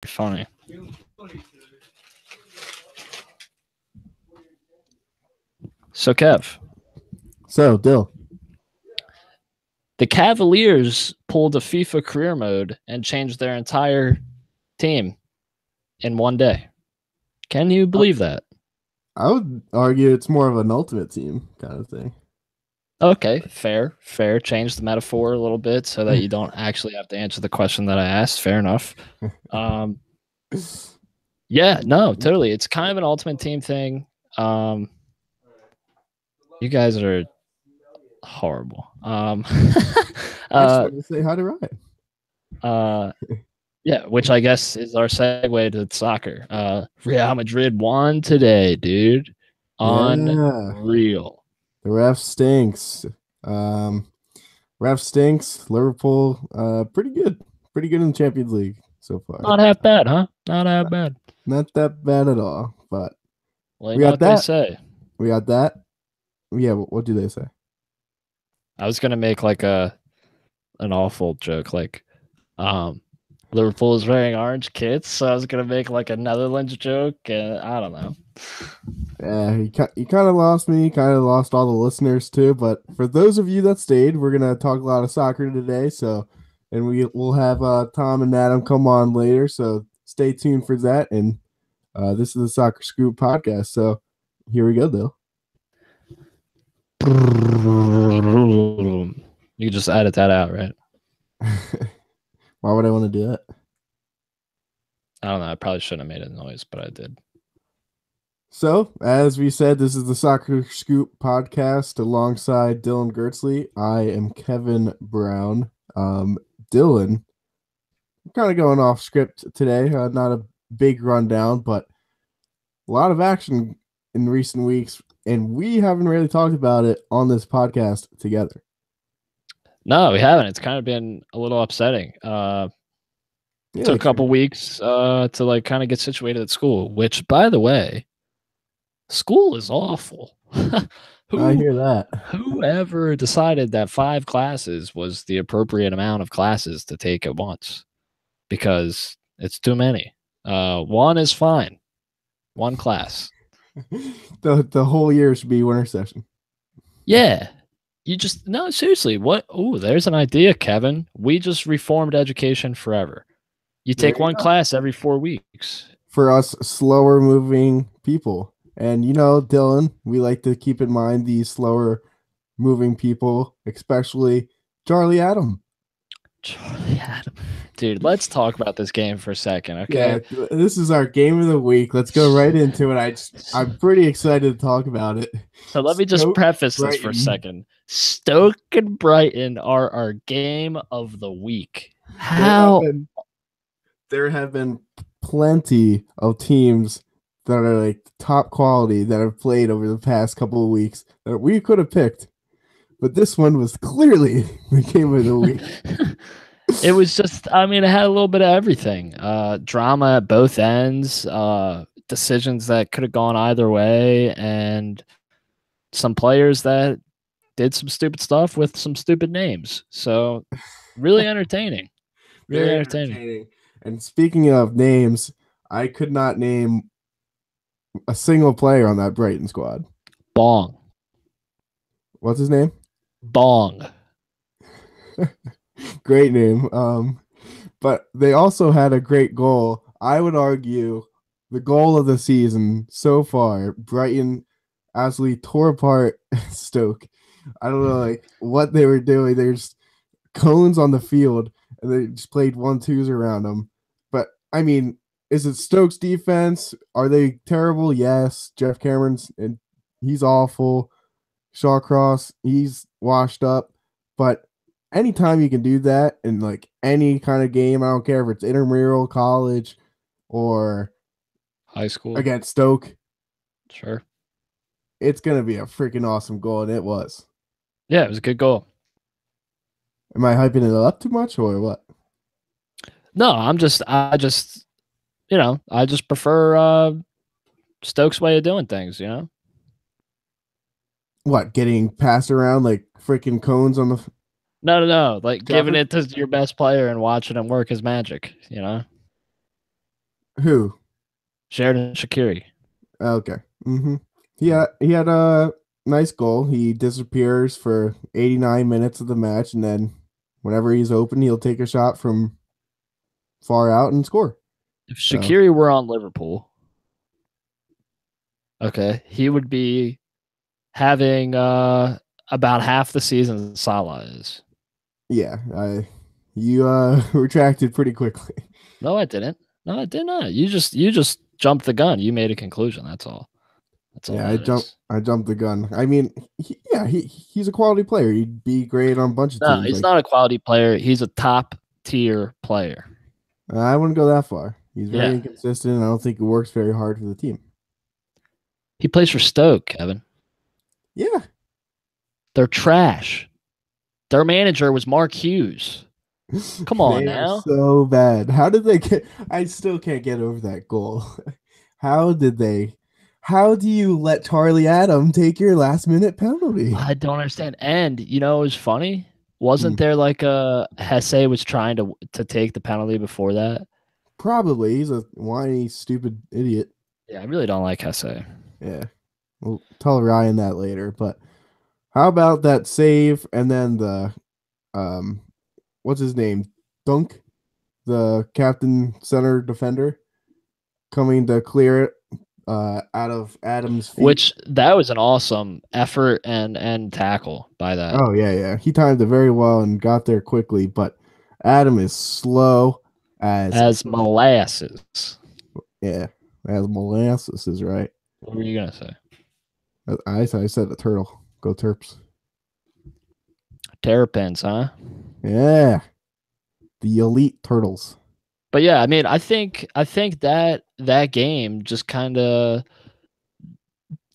Funny. So, Kev. So, Dill. The Cavaliers pulled a FIFA career mode and changed their entire team in one day. Can you believe that? I would argue it's more of an ultimate team kind of thing. Okay, fair. Change the metaphor a little bit so that you don't actually have to answer the question that I asked. Fair enough. Yeah, no, totally. It's kind of an ultimate team thing. You guys are horrible. I just wanted to say hi to Ryan. Yeah, which I guess is our segue to soccer. Real Madrid won today, dude. Unreal. The ref stinks. Liverpool, pretty good. Pretty good in the Champions League so far. Not half bad, huh? Not half bad. Not that bad at all. But well, we got that. They say. We got that. Yeah, what do they say? I was gonna make like an awful joke, like Liverpool is wearing orange kits, so I was gonna make like a Netherlands joke, and I don't know. Yeah, you kind of lost me, kind of lost all the listeners too. But for those of you that stayed, we're gonna talk a lot of soccer today. So, and we'll have Tom and Adam come on later. So stay tuned for that. And this is the Soccer Scoop podcast. So here we go, though. You just edit that out, right? Why would I want to do that? I don't know. I probably shouldn't have made a noise, but I did. So, as we said, this is the Soccer Scoop podcast alongside Dylan Gertzley. I am Kevin Brown. Dylan, kind of going off script today. Not a big rundown, but a lot of action in recent weeks, and we haven't really talked about it on this podcast together. No, we haven't. It's kind of been a little upsetting. It took a couple weeks to like kind of get situated at school, which, by the way, school is awful. I hear that. Whoever decided that 5 classes was the appropriate amount of classes to take at once, because it's too many. 1 is fine. 1 class. The whole year should be winter session. Yeah. You just, no, seriously, what? Oh, there's an idea, Kevin. We just reformed education forever. You take 1 class every 4 weeks. For us slower moving people. And, you know, Dylan, we like to keep in mind these slower moving people, especially Charlie Adam. Charlie Adam. Dude, let's talk about this game for a second, okay? Yeah, this is our game of the week. Let's go right into it. I'm pretty excited to talk about it. So let me just preface this for a second. Stoke and Brighton are our game of the week. How? There have been plenty of teams that are like top quality that have played over the past couple of weeks that we could have picked, but this one was clearly the game of the week. It was just, I mean, it had a little bit of everything. Drama at both ends, decisions that could have gone either way, and some players that did some stupid stuff with some stupid names. So really entertaining. Really entertaining. And speaking of names, I could not name a single player on that Brighton squad. Bong. What's his name? Bong. Great name. But they also had a great goal. I would argue the goal of the season so far. Brighton absolutely tore apart Stoke. I don't know like what they were doing. There's cones on the field and they just played 1-2s around them. But I mean, is it Stoke's defense? Are they terrible? Yes. Jeff Cameron's and he's awful. Shawcross, he's washed up. But anytime you can do that in like any kind of game, I don't care if it's intramural, college, or high school against Stoke. Sure. It's going to be a freaking awesome goal, and it was. Yeah, it was a good goal. Am I hyping it up too much or what? No, I just prefer Stoke's way of doing things, you know? What, getting passed around like freaking cones on the... No. Like giving it to your best player and watching him work his magic, you know? Who? Sheridan Shaqiri. Okay. He had a nice goal. He disappears for 89 minutes of the match, and then whenever he's open, he'll take a shot from far out and score. If So Shaqiri were on Liverpool, okay, he would be having about half the season Salah is. yeah, you retracted pretty quickly. No, I didn't. No, I did not. You just jumped the gun. You made a conclusion. That's all. That's all Yeah, that is. I jumped the gun. I mean, he's a quality player. He'd be great on a bunch of No, teams. he's Like not a quality player. He's a top tier player. I wouldn't go that far. He's very Yeah. inconsistent, and I don't think he works very hard for the team. He plays for Stoke, Kevin. Yeah, They're trash. Their manager was Mark Hughes. Come on they are now. so bad. How did they get? I still can't get over that goal. How did they? How do you let Charlie Adam take your last minute penalty? I don't understand. And you know, it was funny. Hmm. Wasn't there like a Hesse was trying to take the penalty before that? Probably he's a whiny, stupid idiot. Yeah, I really don't like Hesse. Yeah, we'll tell Ryan that later. But how about that save and then the um, what's his name? Dunk, the captain center defender, coming to clear it out of Adam's feet. Which that was an awesome effort and tackle by that. Oh yeah. He timed it very well and got there quickly, but Adam is slow As molasses. yeah, as molasses is right. What were you gonna say? I said a turtle. Go Terps. Terrapins, huh? Yeah, the elite turtles. But yeah, I mean, I think that game just kind of.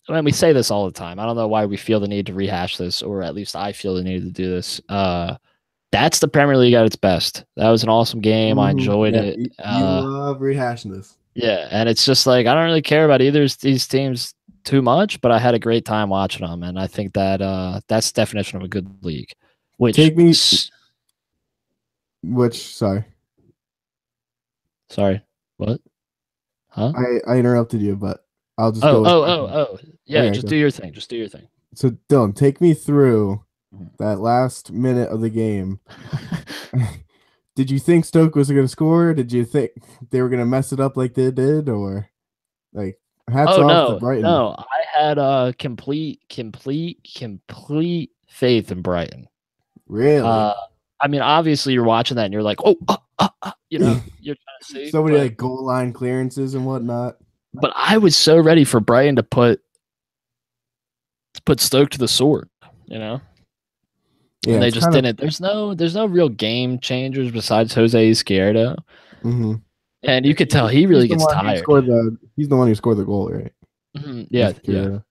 I mean, we say this all the time. I don't know why we feel the need to rehash this, or at least I feel the need to do this. That's the Premier League at its best. That was an awesome game. I enjoyed Yeah, it. you love rehashing this. Yeah, and it's just like I don't really care about either of these teams too much, but I had a great time watching them, and I think that that's the definition of a good league. Which, Take me. Which sorry, sorry, what? Huh? I interrupted you, but I'll just Oh, go. oh, oh, oh. Yeah, Okay, just go. do your thing. Just do your thing. So Dylan, take me through that last minute of the game. Did you think Stoke was going to score? Did you think they were going to mess it up like they did, or like hats Oh off to no, Brighton? no. I had complete faith in Brighton. Really? Uh, I mean, obviously you're watching that and you're like, oh, you know, you're trying to see, So many like goal line clearances and whatnot. but I was so ready for Brighton to put Stoke to the sword, you know, Yeah, and they it's just kind of. didn't. There's no real game changers besides Jose Izquierdo, Mm-hmm. and you could tell he really gets tired. He's the one who scored the goal, right? Yeah, yeah. Izquierdo.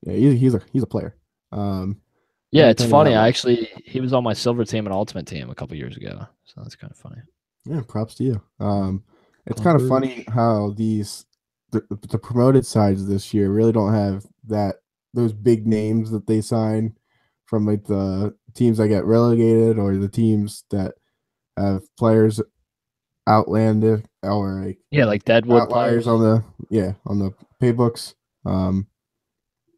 Yeah, he's a player. Yeah, Let me it's tell you that funny. much. He was on my silver team and ultimate team a couple years ago, so that's kind of funny. Yeah, props to you. It's kind of funny how the promoted sides this year really don't have those big names that they sign from like the teams that get relegated or the teams that have players outlanded or like Yeah, like Deadwood outliers players. on the pay books.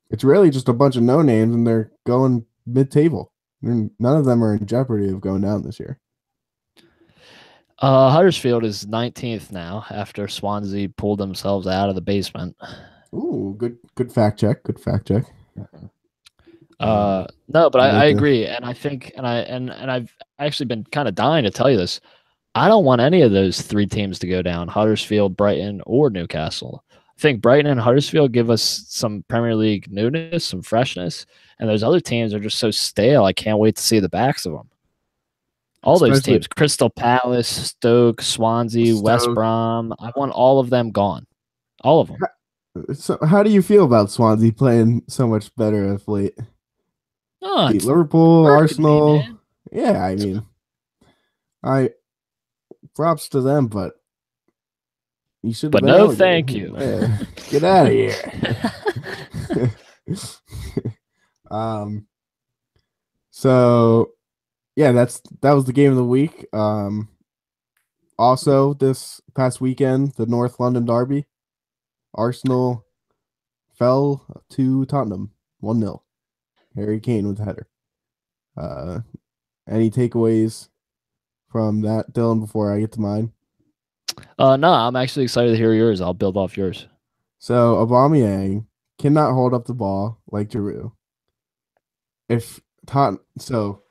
It's really just a bunch of no names and they're going mid table. None of them are in jeopardy of going down this year. Huddersfield is 19th now after Swansea pulled themselves out of the basement. Ooh, good fact check. Good fact check. No, but I I like that. agree, and I think, and I've actually been kind of dying to tell you this. I don't want any of those three teams to go down: Huddersfield, Brighton, or Newcastle. I think Brighton and Huddersfield give us some Premier League newness, some freshness, and those other teams are just so stale. I can't wait to see the backs of them. All those Especially teams: Crystal Palace, Stoke, Swansea, West Stoke. Brom. I want all of them gone. All of them. So, how do you feel about Swansea playing so much better of late? Oh, Beat it's Liverpool, burgundy, Arsenal. man. Yeah, I mean, I props to them, but you should have But been no, relegated. thank you. Yeah, get out of here. um. So, yeah, that was the game of the week. Also, this past weekend, the North London Derby, Arsenal fell to Tottenham 1-0. Harry Kane with the header. Uh, any takeaways from that, Dylan, before I get to mine? No, I'm actually excited to hear yours. I'll build off yours. So Aubameyang cannot hold up the ball like Giroud. If so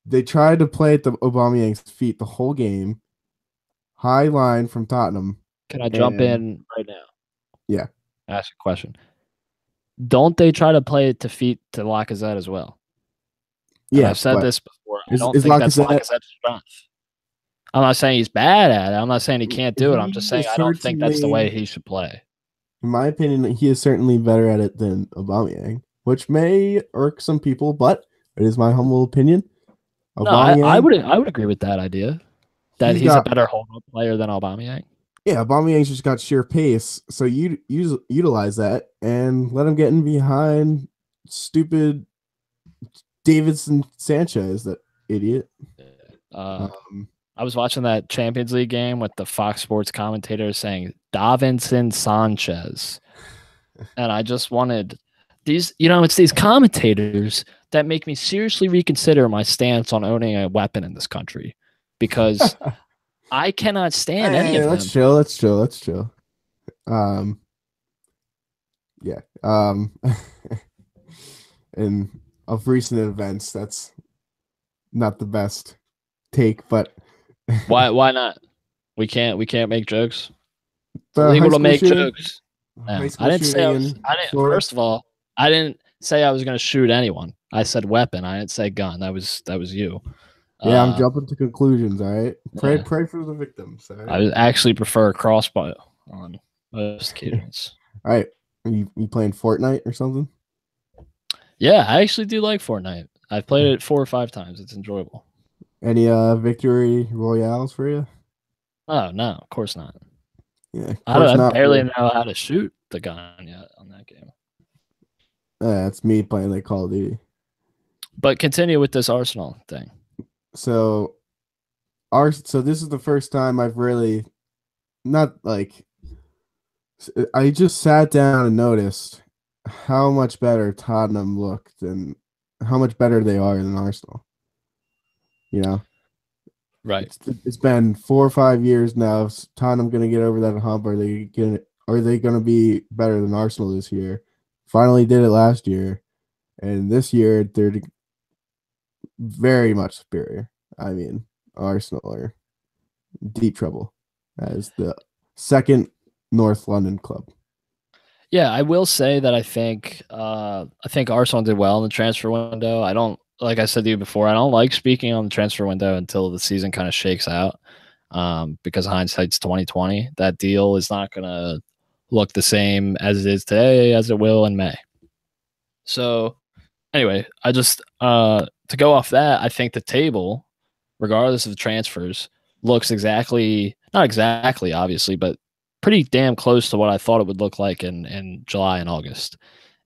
they tried to play at the Aubameyang's feet the whole game, high line from Tottenham. Can I jump in right now? Yeah. Ask a question. Don't they try to play it to feet to Lacazette as well? Yeah, I've said this before. I don't is think that's Lacazette- Lacazette's strength. I'm not saying he's bad at it. I'm not saying he can't do it. I'm just saying I don't think that's the way he should play. In my opinion, he is certainly better at it than Aubameyang, which may irk some people, but it is my humble opinion. No, I would agree with that idea. That he's a better hold-up player than Aubameyang. Yeah, Aubameyang's just got sheer pace, so you utilize that and let him get in behind stupid Davidson Sanchez, that idiot. I was watching that Champions League game with the Fox Sports commentator saying Davinson Sanchez. And I just wanted these, it's these commentators that make me seriously reconsider my stance on owning a weapon in this country, because I cannot stand any of them. Let's chill. Yeah. And of recent events, that's not the best take, but why not? We can't make jokes. It's illegal to make jokes. No, I didn't say first of all, I didn't say I was going to shoot anyone. I said weapon. I didn't say gun. That was you. Yeah, I'm jumping to conclusions. All right, pray for the victims. All right? I actually prefer crossbow on most occasions. All right, are you playing Fortnite or something? Yeah, I actually do like Fortnite. I've played it 4 or 5 times. It's enjoyable. Any victory royales for you? Oh no, of course not. Yeah, I barely know how to shoot the gun yet on that game. That's me playing like Call of Duty. But continue with this Arsenal thing. So this is the first time I've really I just sat down and noticed how much better Tottenham looked and how much better they are than Arsenal. Right. It's been 4 or 5 years now. Is Tottenham going to get over that hump? Are they going to be better than Arsenal this year? Finally did it last year, and this year they're very much superior. I mean, Arsenal are deep trouble as the second North London club. Yeah, I will say that I think Arsenal did well in the transfer window. I don't, like I said to you before, I don't like speaking on the transfer window until the season kind of shakes out, because hindsight's 2020. That deal is not going to look the same as it is today as it will in May. So anyway, I just to go off that, I think the table, regardless of the transfers, looks not exactly obviously, but pretty damn close to what I thought it would look like in July and August.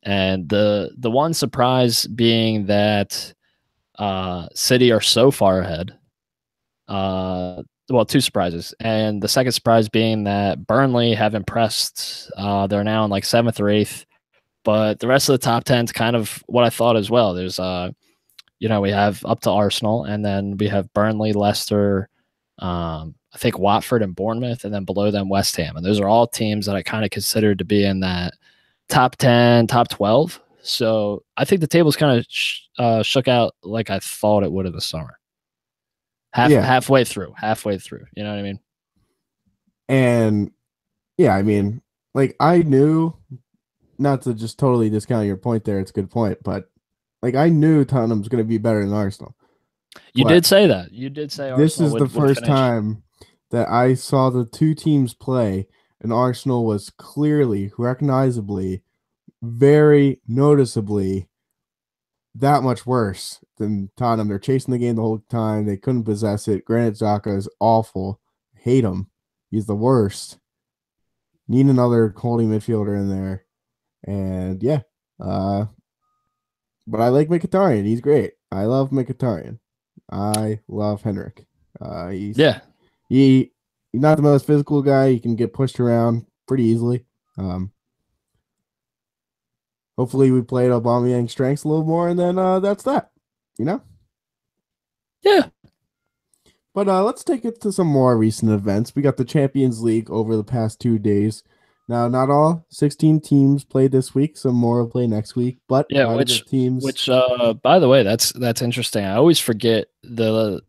And the one surprise being that City are so far ahead. Well, 2 surprises. And the second surprise being that Burnley have impressed. They're now in like 7th or 8th. But the rest of the top 10 is kind of what I thought as well. There's, we have up to Arsenal, and then we have Burnley, Leicester, I think Watford and Bournemouth, and then below them West Ham. And those are all teams that I kind of considered to be in that top 10, top 12. So I think the table's kind of shook out like I thought it would in the summer. Halfway through. You know what I mean? And yeah, I mean, like, I knew, not to just totally discount your point there, it's a good point, but like, I knew Tottenham's going to be better than Arsenal. You did say that. You did say Arsenal this is the first time that I saw the 2 teams play, and Arsenal was clearly, recognizably, very noticeably that much worse than Tottenham. They're chasing the game the whole time. They couldn't possess it. Granit Xhaka is awful. I hate him. He's the worst. Need another holding midfielder in there. And yeah. But I like Mkhitaryan. He's great. I love Mkhitaryan. I love Henrik. he's not the most physical guy. He can get pushed around pretty easily. Hopefully we played Aubameyang's strengths a little more, and then that's that. You know. Yeah. But let's take it to some more recent events. We got the Champions League over the past 2 days. Now, not all 16 teams played this week. Some more will play next week. But Yeah, which by the way, that's interesting. I always forget the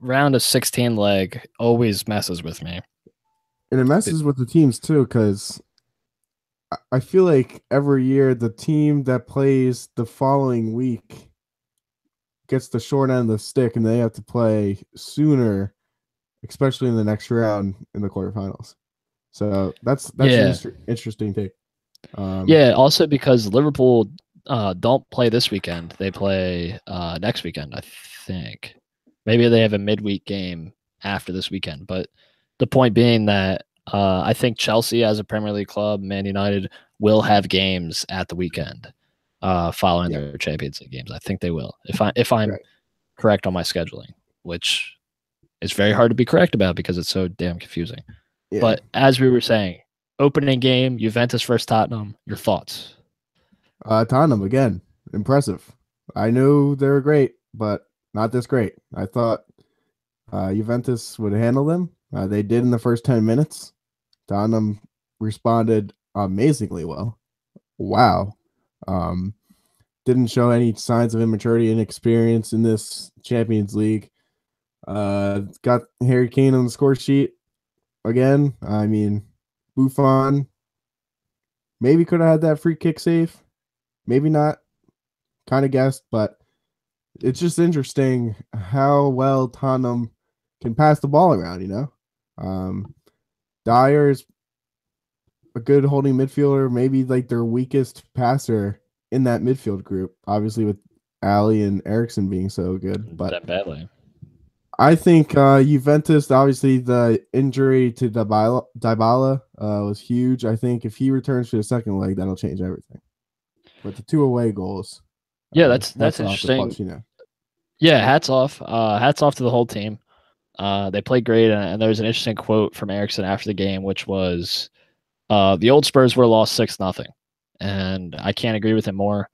round of 16 leg always messes with me. And it messes with the teams too, because I feel like every year the team that plays the following week gets the short end of the stick, and they have to play sooner, especially in the next round in the quarterfinals. So that's an interesting take. Yeah, also because Liverpool don't play this weekend. They play next weekend, I think. Maybe they have a midweek game after this weekend. But the point being that I think Chelsea, as a Premier League club, Man United, will have games at the weekend following their Champions League games. I think they will. If I'm correct on my scheduling, which is very hard to be correct about because it's so damn confusing. Yeah. But as we were saying, opening game, Juventus versus Tottenham. Your thoughts? Tottenham again, impressive. I knew they were great, but not this great. I thought Juventus would handle them. They did in the first 10 minutes. Tottenham responded amazingly well. Wow. Didn't show any signs of immaturity and inexperience in this Champions League. Got Harry Kane on the score sheet again. I mean, Buffon maybe could have had that free kick save. Maybe not. Kind of guessed, but it's just interesting how well Tottenham can pass the ball around, you know? Dyer's a good holding midfielder, maybe like their weakest passer in that midfield group, obviously with Ali and Eriksen being so good. But that badly. I think Juventus, obviously the injury to Dybala was huge. I think if he returns for the second leg, that'll change everything. But the 2 away goals. Yeah, that's interesting. Yeah, hats off. Hats off to the whole team. They played great, and there was an interesting quote from Eriksen after the game, which was, the old Spurs were lost 6-0. And I can't agree with him more.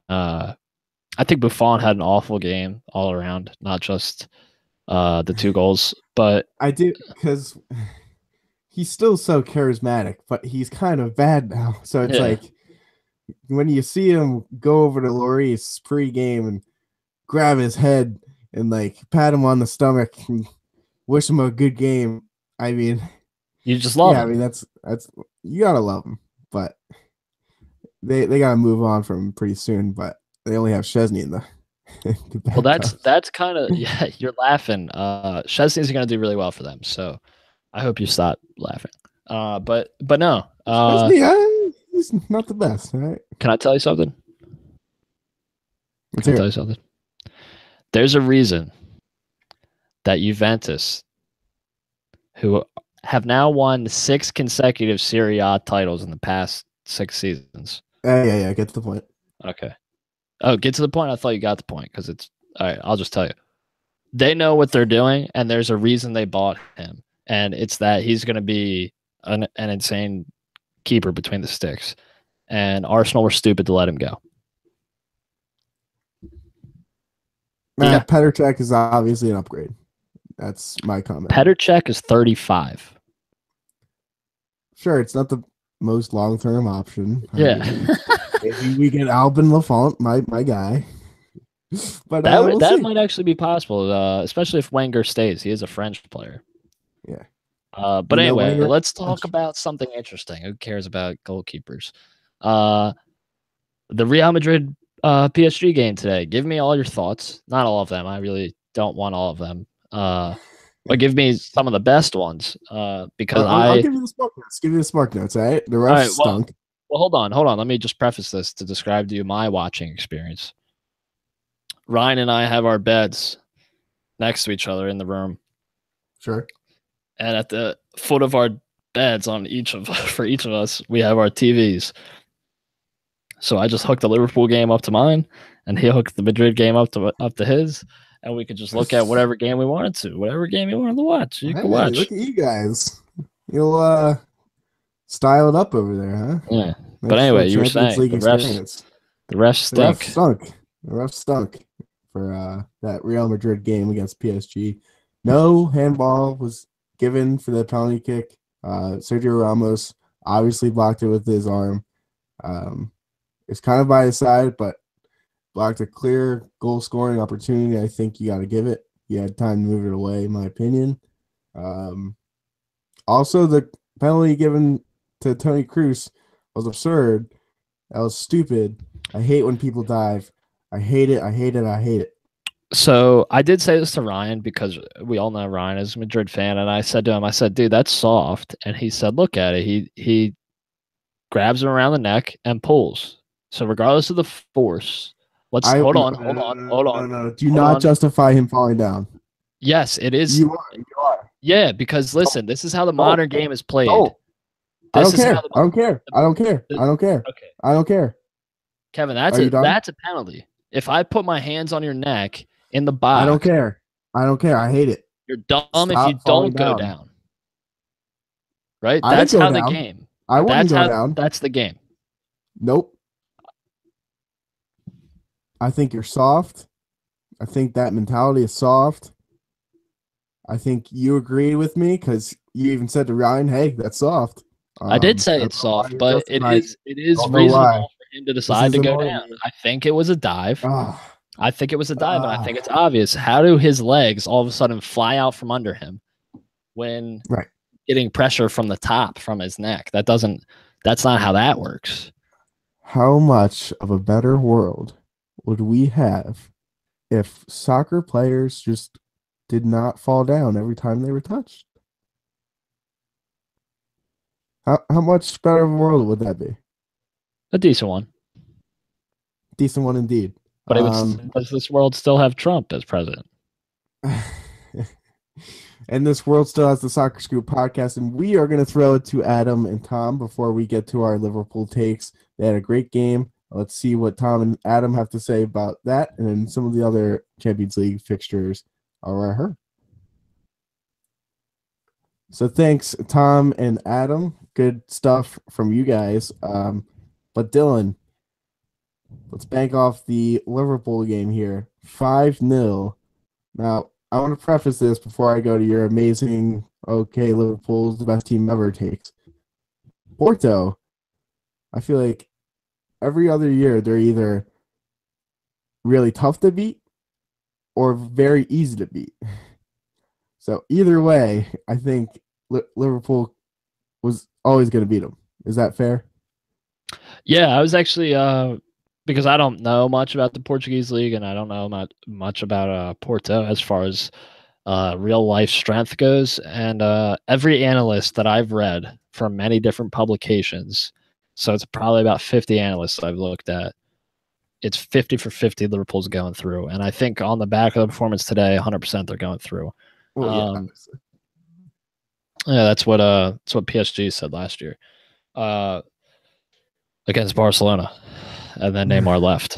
I think Buffon had an awful game all around, not just the 2 goals. But I do, because he's still so charismatic, but he's kind of bad now. So it's like when you see him go over to Lloris pre-game and grab his head and like pat him on the stomach and wish him a good game, I mean, you just love him. I mean, that's you gotta love him, but they gotta move on from him pretty soon. But they only have Szczesny in the well, that's kind of you're laughing. Szczesny's going to do really well for them, so I hope you stop laughing. But no, Szczesny, he's not the best. All right? Can I tell you something? Can I tell you something? There's a reason that Juventus, who have now won 6 consecutive Serie A titles in the past 6 seasons. Yeah, get to the point. Okay. Oh, get to the point? I thought you got the point because it's all right. I'll just tell you. They know what they're doing, and there's a reason they bought him, and it's that he's going to be an insane keeper between the sticks. And Arsenal were stupid to let him go. Petr Cech is obviously an upgrade. That's my comment. Petr Cech is 35. Sure, it's not the most long-term option. Yeah. Maybe we get Albin Lafont, my guy. But that might actually be possible, especially if Wenger stays. He is a French player. Yeah. But anyway, let's talk about something interesting. Who cares about goalkeepers? The Real Madrid PSG game today. Give me all your thoughts. Not all of them. I really don't want all of them. But give me some of the best ones. Because I'll give you the spark notes. Give you the spark notes, all right? The refs stunk. Well, hold on. Let me just preface this to describe to you my watching experience. Ryan and I have our beds next to each other in the room. Sure. And at the foot of our beds for each of us, we have our TVs. So I just hooked the Liverpool game up to mine, and he hooked the Madrid game up to his, and we could just look at whatever game we wanted to, whatever game you wanted to watch. You Hey, can watch. look at you guys. You'll style it up over there, huh? Yeah. But anyway, you were saying the refs stink. The refs stunk for that Real Madrid game against PSG. No handball was given for the penalty kick. Sergio Ramos obviously blocked it with his arm. It's kind of by his side, but blocked a clear goal scoring opportunity. I think you got to give it. He had time to move it away, in my opinion. Also, the penalty given to Toni Kroos was absurd. That was stupid. I hate when people dive. I hate it. I hate it. I hate it. So I did say this to Ryan because we all know Ryan is a Madrid fan, and I said to him, I said, dude, that's soft. And he said, look at it. He grabs him around the neck and pulls. So regardless of the force, hold on. No. Do not justify him falling down. Yes, it is. You are. Yeah, because listen, this is how the modern game is played. I don't care. I don't care. Okay. I don't care. Kevin, that's a penalty. If I put my hands on your neck in the box, I don't care. I hate it. You're dumb if you don't go down. Right? That's how the game. I wouldn't go down. That's the game. Nope. I think you're soft. I think that mentality is soft. I think you agreed with me because you even said to Ryan, "Hey, that's soft." I did say it's soft, but it is reasonable for him to decide to go down. I think it was a dive. I think it was a dive, and I think it's obvious. How do his legs all of a sudden fly out from under him when getting pressure from the top from his neck? That's not how that works. How much of a better world would we have if soccer players just did not fall down every time they were touched? How much better of a world would that be? A decent one. Decent one indeed. But does this world still have Trump as president? And this world still has the Soccer Scoop podcast, and we are going to throw it to Adam and Tom before we get to our Liverpool takes. They had a great game. Let's see what Tom and Adam have to say about that, and then some of the other Champions League fixtures are her. So thanks, Tom and Adam. Good stuff from you guys. But Dylan, let's bank off the Liverpool game here. 5-0. Now, I want to preface this before I go to your amazing, Liverpool's the best team ever takes. Porto, I feel like every other year they're either really tough to beat or very easy to beat. So either way, I think Liverpool was always going to beat them. Is that fair? Yeah, I was actually because I don't know much about the Portuguese league and I don't know much about Porto as far as real life strength goes. And every analyst that I've read from many different publications, so it's probably about 50 analysts I've looked at, it's 50 for 50 Liverpool's going through. And I think on the back of the performance today, 100% they're going through. Well, yeah, that's what PSG said last year against Barcelona, and then Neymar left,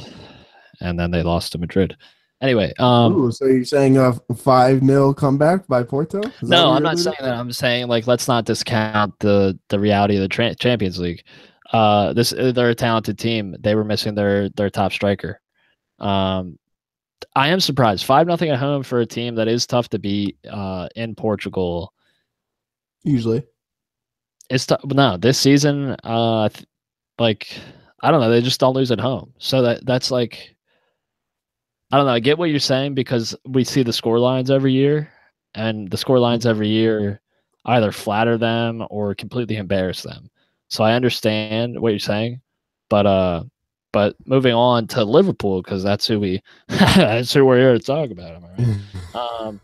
and then they lost to Madrid. Anyway, so you're saying a 5-0 comeback by Porto? No, I'm not saying that. I'm saying let's not discount the reality of the Champions League. They're a talented team. They were missing their top striker. I am surprised. 5-0 at home for a team that is tough to beat in Portugal. Usually, it's tough. No, this season, I don't know. They just don't lose at home. So that's like, I don't know. I get what you're saying because we see the score lines every year, and the score lines every year either flatter them or completely embarrass them. So I understand what you're saying, but moving on to Liverpool, because that's who we're here to talk about. Am I right?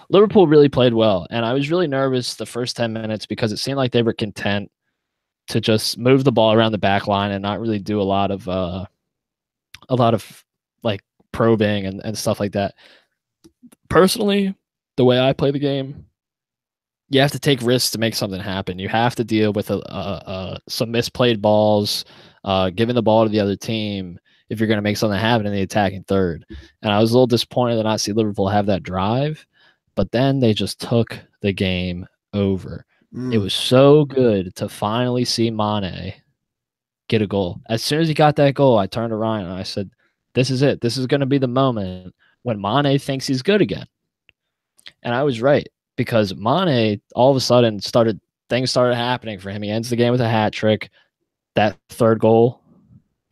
Liverpool really played well, and I was really nervous the first 10 minutes because it seemed like they were content to just move the ball around the back line and not really do a lot of like probing and stuff like that. Personally, the way I play the game, you have to take risks to make something happen. You have to deal with some misplayed balls, giving the ball to the other team, if you're going to make something happen in the attacking third. And I was a little disappointed to not see Liverpool have that drive, but then they just took the game over. It was so good to finally see Mane get a goal. As soon as he got that goal, I turned to Ryan and I said, this is it. This is going to be the moment when Mane thinks he's good again. And I was right, because Mane all of a sudden things started happening for him. He ends the game with a hat trick. That third goal,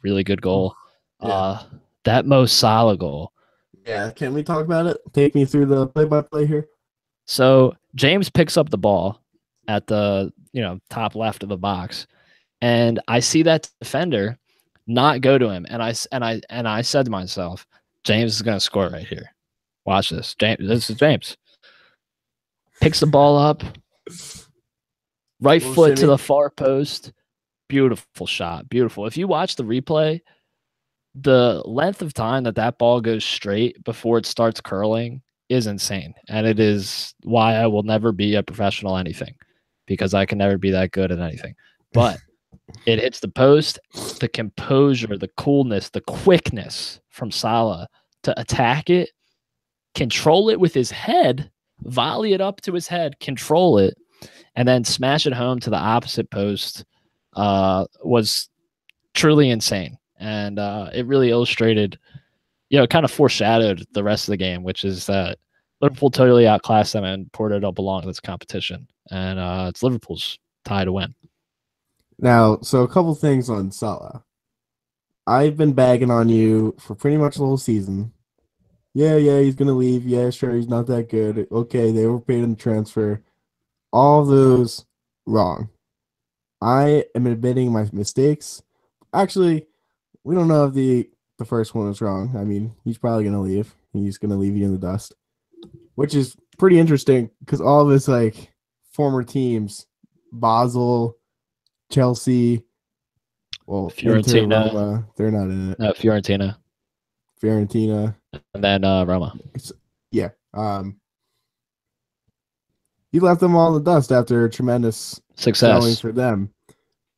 really good goal. Yeah. That Mo Salah goal. Yeah, can we talk about it? Take me through the play-by-play here. So James picks up the ball at the top left of the box, and I see that defender not go to him, and I said to myself, James is going to score right here. Watch this. This is James. Picks the ball up, right foot to the far post. Beautiful shot. Beautiful. If you watch the replay, the length of time that ball goes straight before it starts curling is insane. And it is why I will never be a professional anything, because I can never be that good at anything. But it hits the post, the composure, the coolness, the quickness from Salah to attack it, control it with his head, volley it up to his head, control it, and then smash it home to the opposite post was truly insane. And it really illustrated, kind of foreshadowed the rest of the game, which is that Liverpool totally outclassed them and Porto belong in this competition. And it's Liverpool's tie to win. Now, so a couple things on Salah. I've been bagging on you for pretty much the whole season. Yeah, he's going to leave. Yeah, sure, he's not that good. Okay, they overpaid him the transfer. All those wrong. I am admitting my mistakes. Actually, we don't know if the first one was wrong. I mean, he's probably going to leave. He's going to leave you in the dust, which is pretty interesting because all of his former teams, Basel, Chelsea, Fiorentina, Inter, Roma, they're not in it. No, Fiorentina, and then Roma. Yeah. He left them all in the dust after tremendous success for them,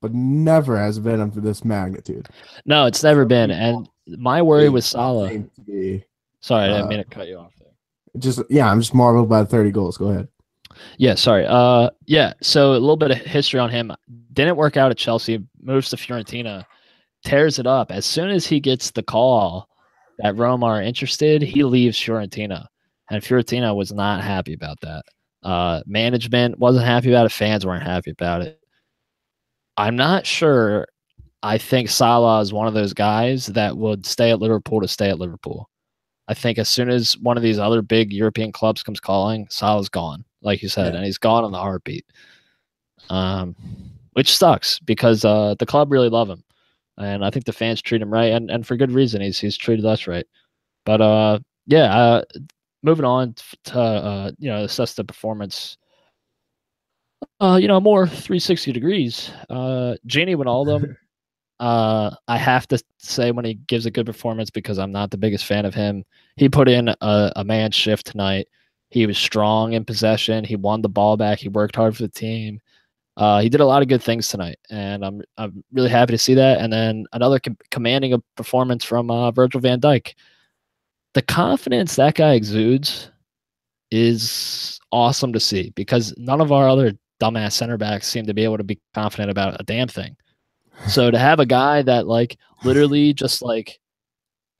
but never has been up to this magnitude. No, it's never been. And my worry with Salah. Sorry, I didn't mean to cut you off there. I'm just marveled by 30 goals. Go ahead. Yeah, sorry. So a little bit of history on him. Didn't work out at Chelsea, moves to Fiorentina, tears it up. As soon as he gets the call that Roma are interested, he leaves Fiorentina. And Fiorentina was not happy about that. Management wasn't happy about it. Fans weren't happy about it. I'm not sure. I think Salah is one of those guys that would stay at Liverpool to stay at Liverpool. I think as soon as one of these other big European clubs comes calling, Salah's gone, like you said, and he's gone on the heartbeat. Which sucks because the club really love him, and I think the fans treat him right, and for good reason. He's treated us right. But moving on to assess the performance. More 360 degrees. Gini Wijnaldum. I have to say when he gives a good performance, because I'm not the biggest fan of him. He put in a man shift tonight. He was strong in possession. He won the ball back. He worked hard for the team. He did a lot of good things tonight, and I'm really happy to see that. And then another commanding a performance from Virgil van Dijk. The confidence that guy exudes is awesome to see, because none of our other dumbass center backs seem to be able to be confident about a damn thing. So to have a guy that literally just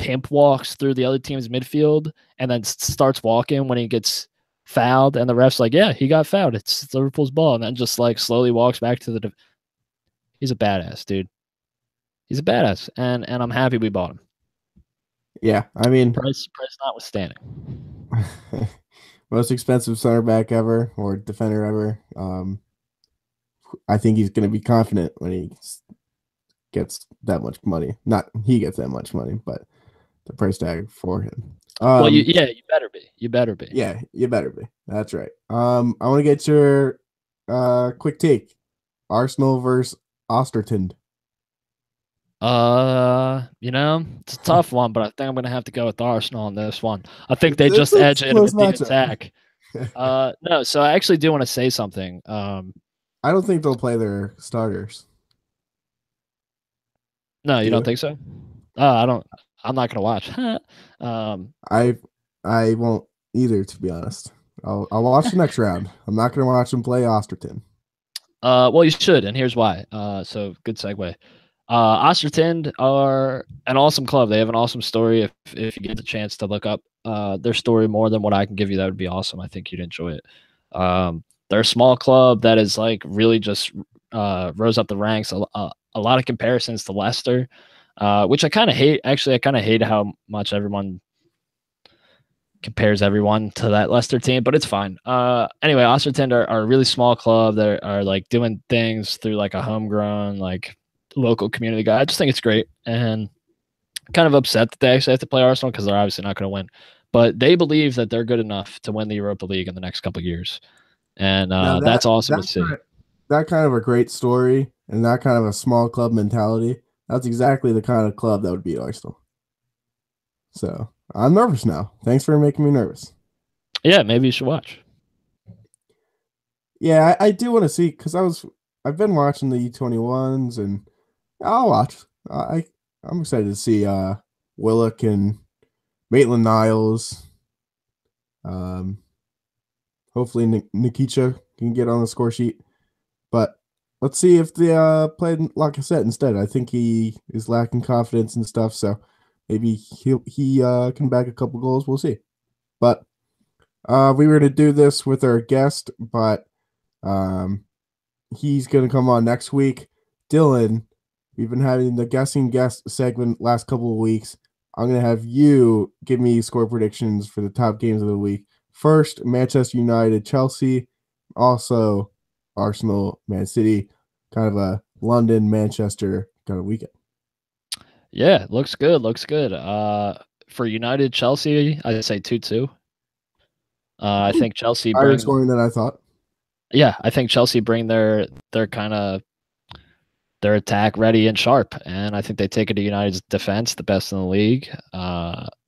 pimp walks through the other team's midfield and then starts walking when he gets fouled, and the ref's yeah, he got fouled. It's Liverpool's ball, and then just slowly walks back to the. He's a badass, dude. He's a badass, and I'm happy we bought him. Yeah, I mean, price notwithstanding. Most expensive center back ever or defender ever. I think he's going to be confident when he gets that much money. Not he gets that much money, but the price tag for him. You better be. You better be. Yeah, you better be. That's right. I want to get your quick take. Arsenal versus Ostertund. It's a tough one, but I think I'm going to have to go with Arsenal on this one. I think they just edge it with the attack. No, so I actually do want to say something. I don't think they'll play their starters. No, you don't think so? Oh, I don't. I'm not gonna watch. I I won't either, to be honest. I'll watch the next round. I'm not going to watch them play Osterton. Well, you should, and here's why. So good segue. Ostertund are an awesome club. They have an awesome story. If you get the chance to look up their story more than what I can give you, that would be awesome. I think you'd enjoy it. They're a small club that is like really just rose up the ranks. A lot of comparisons to Leicester, which I kind of hate. Actually, I kind of hate how much everyone compares everyone to that Leicester team, but it's fine. Anyway, Ostertund are a really small club that are like doing things through like a homegrown, like local community guy. I just think it's great, and kind of upset that they actually have to play Arsenal because they're obviously not going to win. But they believe that they're good enough to win the Europa League in the next couple of years, and Now that's awesome to see. that kind of a great story and that kind of a small club mentality. That's exactly the kind of club that would beat Arsenal. So I'm nervous now. Thanks for making me nervous. Yeah, maybe you should watch. Yeah, I do want to see because I've been watching the U21s and I'll watch. I'm excited to see Willock and Maitland Niles. Um, hopefully Nikita can get on the score sheet. But let's see if they play Lacazette instead. I think he is lacking confidence and stuff, so maybe he can bag a couple goals. We'll see. But we were to do this with our guest, but he's gonna come on next week. Dylan, we've been having the guessing guest segment last couple of weeks. I'm gonna have you give me score predictions for the top games of the week. First, Manchester United, Chelsea, also Arsenal, Man City, kind of a London, Manchester kind of weekend. Yeah, looks good. Looks good. For United, Chelsea, I'd say 2-2. I think Chelsea Higher bring. scoring than I thought. Yeah, I think Chelsea bring their kind of their attack ready and sharp, and I think they take it to United's defense, the best in the league,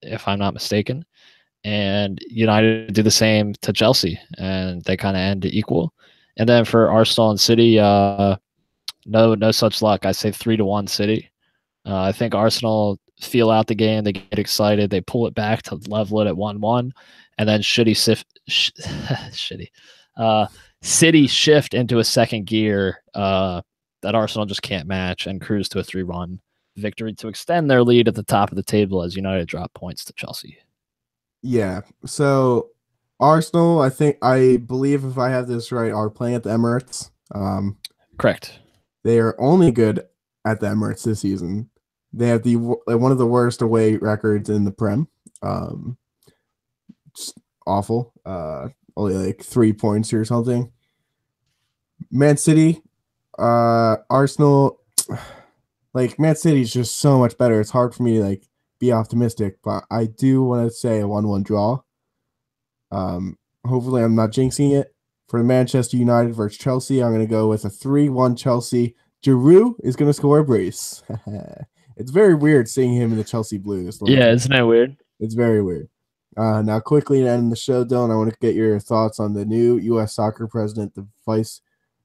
if I'm not mistaken. And United do the same to Chelsea, and they kind of end equal. And then for Arsenal and City, no such luck. I say 3-1 City. I think Arsenal feel out the game. They get excited. They pull it back to level it at 1-1, and then City shift into a second gear that Arsenal just can't match and cruise to a 3-1 victory to extend their lead at the top of the table as United drop points to Chelsea. Yeah. So Arsenal, I believe if I have this right, are playing at the Emirates. Correct. They are only good at the Emirates this season. They have one of the worst away records in the Prem. Just awful. Only like 3 points or something. Man City, Arsenal, like Man City is just so much better. It's hard for me to like be optimistic, but I do want to say a 1-1 draw. Hopefully I'm not jinxing it. For the Manchester United versus Chelsea, I'm going to go with a 3-1 Chelsea. Giroud is going to score a brace. It's very weird seeing him in the Chelsea Blues. Yeah, isn't that weird? It's very weird. Now, quickly to end the show, Dylan, I want to get your thoughts on the new U.S. soccer president. The vice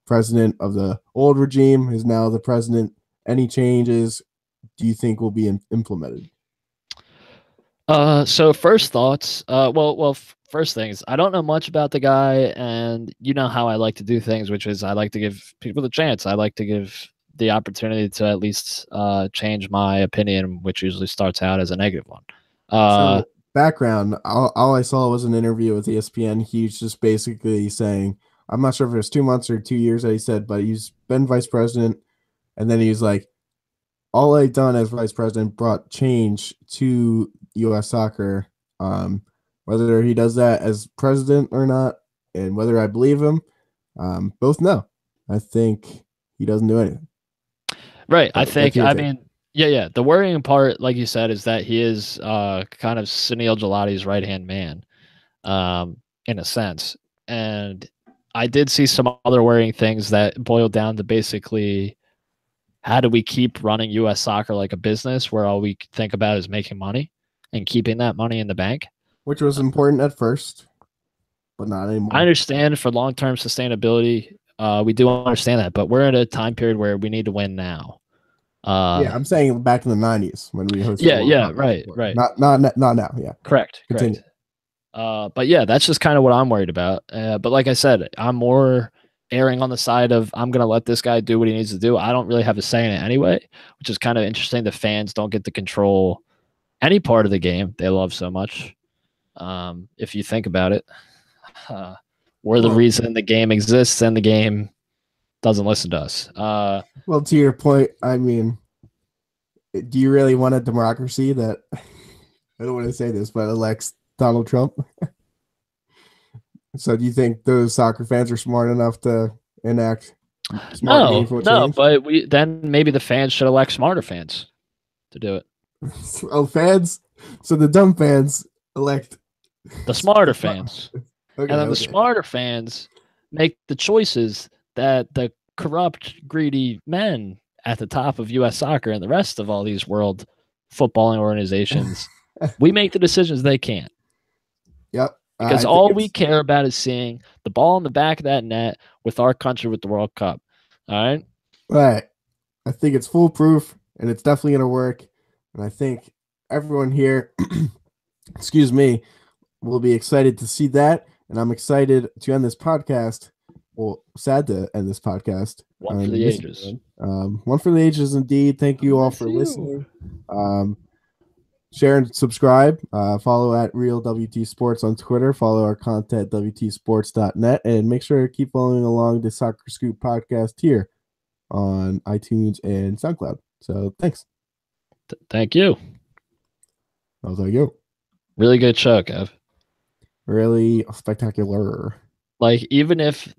president of the old regime is now the president. Any changes do you think will be implemented? So first thoughts. First things. I don't know much about the guy, and you know how I like to do things, which is I like to give people the chance. I like to give the opportunity to at least change my opinion, which usually starts out as a negative one. So background, all I saw was an interview with ESPN. He's just basically saying, I'm not sure if it was 2 months or 2 years that he said, but he's been vice president, and then he's like, all I've done as vice president brought change to U.S. soccer. Whether he does that as president or not, and whether I believe him, both no. I think he doesn't do anything. Right. I mean, yeah. The worrying part, like you said, is that he is kind of Sunil Jalati's right-hand man, in a sense. And I did see some other worrying things that boiled down to basically how do we keep running U.S. soccer like a business where all we think about is making money and keeping that money in the bank? Which was important at first, but not anymore. I understand for long-term sustainability, we do understand that, but we're in a time period where we need to win now. Yeah, I'm saying back in the 90s when we hosted. Yeah, right. Not now. Yeah, correct. continue. But yeah, that's just kind of what I'm worried about. But like I said, I'm more erring on the side of I'm going to let this guy do what he needs to do. I don't really have a say in it anyway, which is kind of interesting. The fans don't get to control any part of the game they love so much. If you think about it, we're the reason the game exists and the game doesn't listen to us. Well, to your point, I mean, do you really want a democracy that, I don't want to say this, but elects Donald Trump? So do you think those soccer fans are smart enough to enact smart meaningful change? But then maybe the fans should elect smarter fans to do it. Oh, fans? So the dumb fans elect the smarter fans. Okay, and then the smarter fans make the choices that the corrupt, greedy men at the top of U.S. soccer and the rest of all these world footballing organizations, we make the decisions they can't. Yep. Because all we care about is seeing the ball in the back of that net with our country with the World Cup. All right? Right. I think it's foolproof, and it's definitely going to work. And I think everyone here, excuse me, will be excited to see that. And I'm excited to end this podcast. Well, sad to end this podcast. One for the ages. One for the ages, indeed. Thank you all for listening. Share and subscribe. Follow at Real WT Sports on Twitter. Follow our content at WTSports.net. And make sure to keep following along the Soccer Scoop podcast here on iTunes and SoundCloud. So thanks. Thank you. That was like you. Really good show, Kev. Really spectacular. Like, even if